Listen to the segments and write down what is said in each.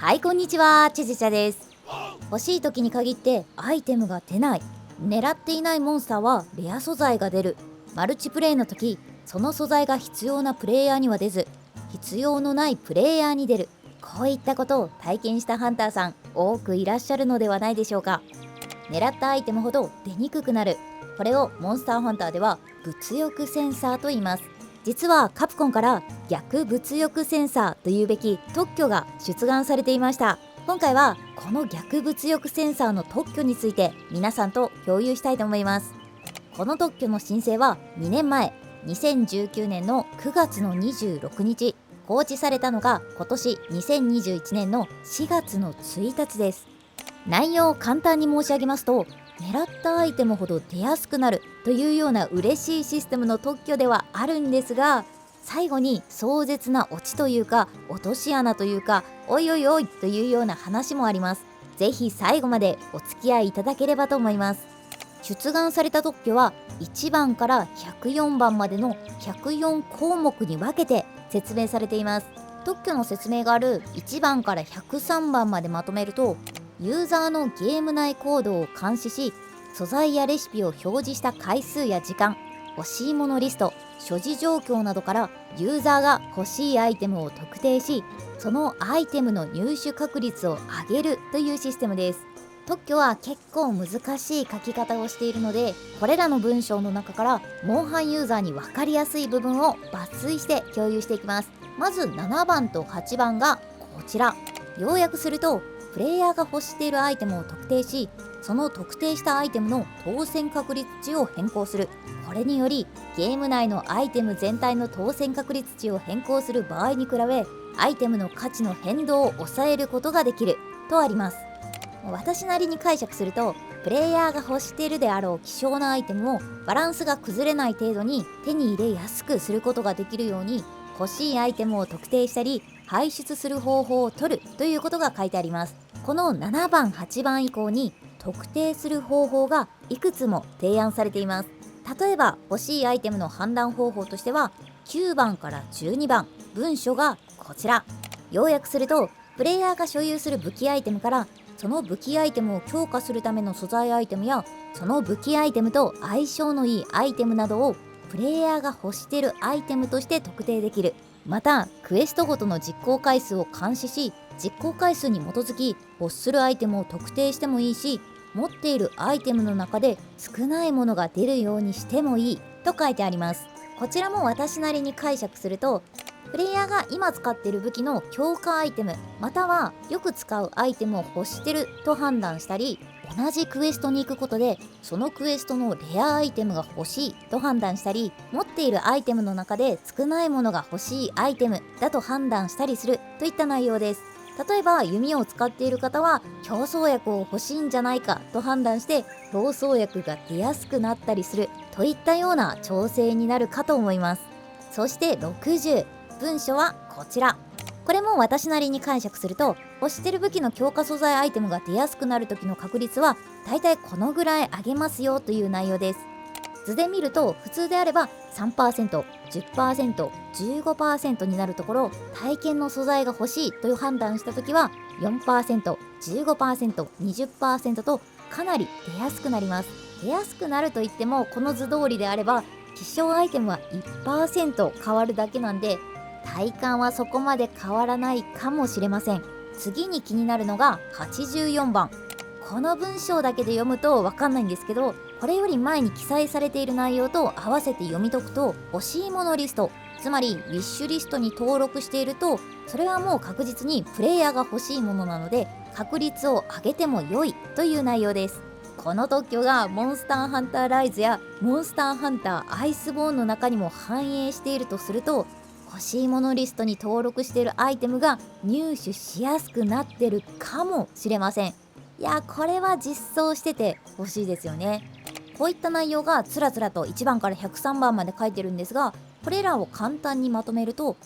はい、こんにちは、チェチェチャです。欲しい時に限ってアイテムが出ない、狙っていないモンスターはレア素材が出る、マルチプレイの時その素材が必要なプレイヤーには出ず、必要のないプレイヤーに出る、こういったことを体験したハンターさん多くいらっしゃるのではないでしょうか。狙ったアイテムほど出にくくなる、これをモンスターハンターでは物欲センサーと言います。実はカプコンから逆物欲センサーというべき特許が出願されていました。今回はこの逆物欲センサーの特許について皆さんと共有したいと思います。この特許の申請は2年前、2019年の9月の26日、公示されたのが今年2021年の4月の1日です。内容を簡単に申し上げますと、狙ったアイテムほど出やすくなるというような嬉しいシステムの特許ではあるんですが、最後に壮絶なオチというか落とし穴というか、おいおいおいというような話もあります。ぜひ最後までお付き合いいただければと思います。出願された特許は1番から104番までの104項目に分けて説明されています。特許の説明がある1番から103番までまとめると、ユーザーのゲーム内行動を監視し、素材やレシピを表示した回数や時間、欲しいものリスト、所持状況などからユーザーが欲しいアイテムを特定し、そのアイテムの入手確率を上げるというシステムです。特許は結構難しい書き方をしているので、これらの文章の中からモンハンユーザーに分かりやすい部分を抜粋して共有していきます。まず7番と8番がこちら。要約すると、プレイヤーが欲しているアイテムを特定し、その特定したアイテムの当選確率値を変更する。これによりゲーム内のアイテム全体の当選確率値を変更する場合に比べ、アイテムの価値の変動を抑えることができるとあります。私なりに解釈すると、プレイヤーが欲しているであろう希少なアイテムをバランスが崩れない程度に手に入れやすくすることができるように、欲しいアイテムを特定したり排出する方法を取るということが書いてあります。この7番8番以降に特定する方法がいくつも提案されています。例えば欲しいアイテムの判断方法としては、9番から12番文書がこちら。要約すると、プレイヤーが所有する武器アイテムから、その武器アイテムを強化するための素材アイテムや、その武器アイテムと相性のいいアイテムなどをプレイヤーが欲しているアイテムとして特定できる。またクエストごとの実行回数を監視し、実行回数に基づき欲するアイテムを特定してもいいし、持っているアイテムの中で少ないものが出るようにしてもいいと書いてあります。こちらも私なりに解釈すると、プレイヤーが今使っている武器の強化アイテム、またはよく使うアイテムを欲してると判断したり、同じクエストに行くことでそのクエストのレアアイテムが欲しいと判断したり、持っているアイテムの中で少ないものが欲しいアイテムだと判断したりするといった内容です。例えば弓を使っている方は競争薬を欲しいんじゃないかと判断して競争薬が出やすくなったりするといったような調整になるかと思います。そして60、文書はこちら。これも私なりに解釈すると、欲してる武器の強化素材アイテムが出やすくなる時の確率はだいたいこのぐらい上げますよという内容です。図で見ると普通であれば 3%、10%、15% になるところ、体験の素材が欲しいという判断した時は 4%、15%、20% とかなり出やすくなります。出やすくなるといっても、この図通りであれば希少アイテムは 1% 変わるだけなんで、体感はそこまで変わらないかもしれません。次に気になるのが84番。この文章だけで読むとわかんないんですけど、これより前に記載されている内容と合わせて読み解くと、欲しいものリスト、つまりウィッシュリストに登録していると、それはもう確実にプレイヤーが欲しいものなので確率を上げても良いという内容です。この特許がモンスターハンターライズやモンスターハンターアイスボーンの中にも反映しているとすると、欲しいものリストに登録しているアイテムが入手しやすくなってるかもしれません。いや、これは実装してて欲しいですよね。こういった内容がつらつらと1番から103番まで書いてるんですが、これらを簡単にまとめると、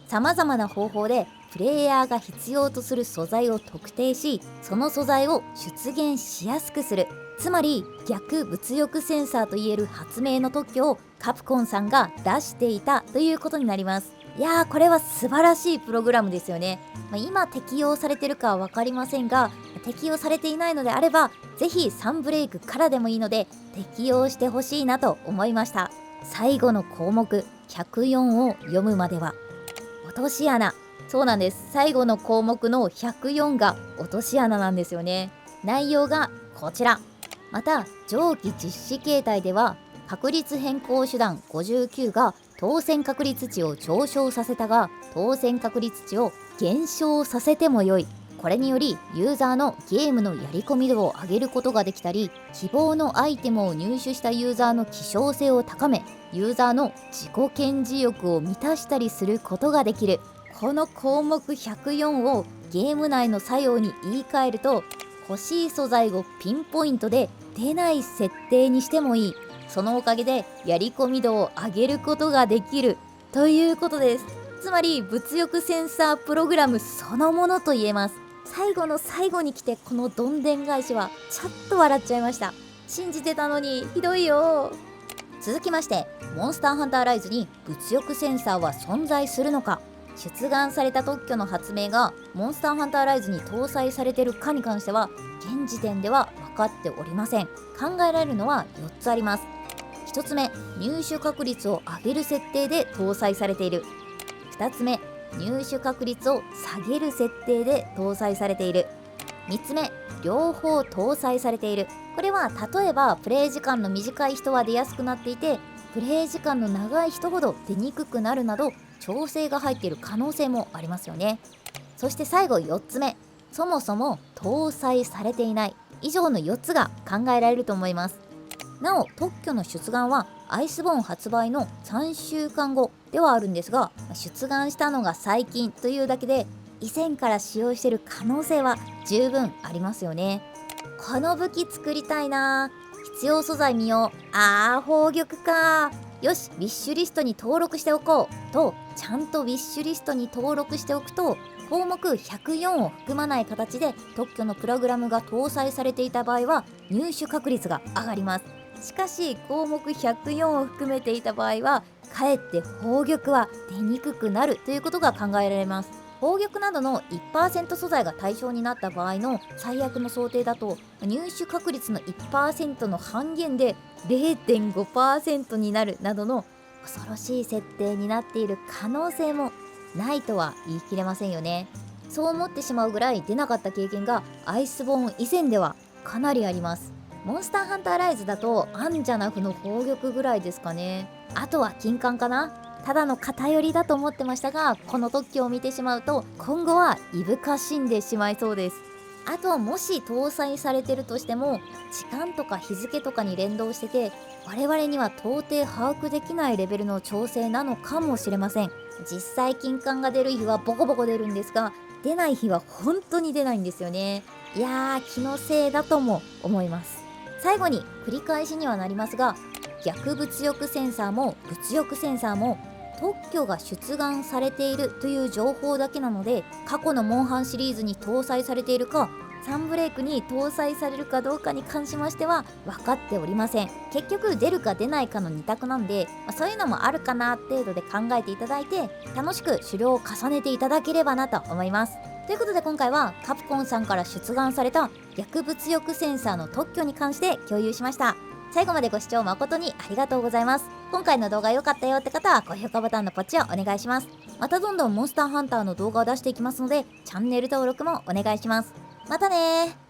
様々な方法でプレイヤーが必要とする素材を特定し、その素材を出現しやすくする、つまり逆物欲センサーといえる発明の特許をカプコンさんが出していたということになります。いやー、これは素晴らしいプログラムですよね。今適用されてるかは分かりませんが、適用されていないのであればぜひサンブレイクからでもいいので適用してほしいなと思いました。最後の項目104を読むまでは落とし穴。そうなんです。最後の項目の104が落とし穴なんですよね。内容がこちら。また上記実施形態では確率変更手段59が当選確率値を上昇させたが当選確率値を減少させてもよい。これによりユーザーのゲームのやり込み度を上げることができたり、希望のアイテムを入手したユーザーの希少性を高め、ユーザーの自己顕示欲を満たしたりすることができる。この項目104をゲーム内の作用に言い換えると、欲しい素材をピンポイントで出ない設定にしてもいい。そのおかげでやり込み度を上げることができるということです。つまり物欲センサープログラムそのものと言えます。最後の最後に来てこのどんでん返しはちょっと笑っちゃいました。信じてたのにひどいよ。続きまして、モンスターハンターライズに物欲センサーは存在するのか。出願された特許の発明がモンスターハンターライズに搭載されているかに関しては現時点では分かっておりません。考えられるのは4つあります。1つ目、入手確率を上げる設定で搭載されている。2つ目、入手確率を下げる設定で搭載されている。3つ目、両方搭載されている。これは例えばプレイ時間の短い人は出やすくなっていて、プレイ時間の長い人ほど出にくくなるなど調整が入っている可能性もありますよね。そして最後4つ目、そもそも搭載されていない。以上の4つが考えられると思います。なお特許の出願はアイスボーン発売の3週間後ではあるんですが、出願したのが最近というだけで以前から使用している可能性は十分ありますよね。この武器作りたいな。必要素材見よう。宝玉か。よし、ウィッシュリストに登録しておこうと、ちゃんとウィッシュリストに登録しておくと項目104を含まない形で特許のプログラムが搭載されていた場合は入手確率が上がります。しかし項目104を含めていた場合はかえって宝玉は出にくくなるということが考えられます。宝玉などの 1% 素材が対象になった場合の最悪の想定だと入手確率の 1% の半減で 0.5% になるなどの恐ろしい設定になっている可能性もないとは言い切れませんよね。そう思ってしまうぐらい出なかった経験がアイスボーン以前ではかなりあります。モンスターハンターライズだとアンジャナフの宝玉ぐらいですかね。あとは金冠かな。ただの偏りだと思ってましたが、この特許を見てしまうと今後はいぶかしんでしまいそうです。あともし搭載されてるとしても時間とか日付とかに連動してて我々には到底把握できないレベルの調整なのかもしれません。実際金冠が出る日はボコボコ出るんですが、出ない日は本当に出ないんですよね。いやー、気のせいだとも思います。最後に繰り返しにはなりますが、逆物欲センサーも物欲センサーも特許が出願されているという情報だけなので、過去のモンハンシリーズに搭載されているかサンブレイクに搭載されるかどうかに関しましては分かっておりません。結局出るか出ないかの2択なんで、そういうのもあるかな程度で考えていただいて楽しく狩猟を重ねていただければなと思います。ということで今回はカプコンさんから出願された逆物欲センサーの特許に関して共有しました。最後までご視聴誠にありがとうございます。今回の動画良かったよって方は高評価ボタンのポチをお願いします。またどんどんモンスターハンターの動画を出していきますのでチャンネル登録もお願いします。またねー。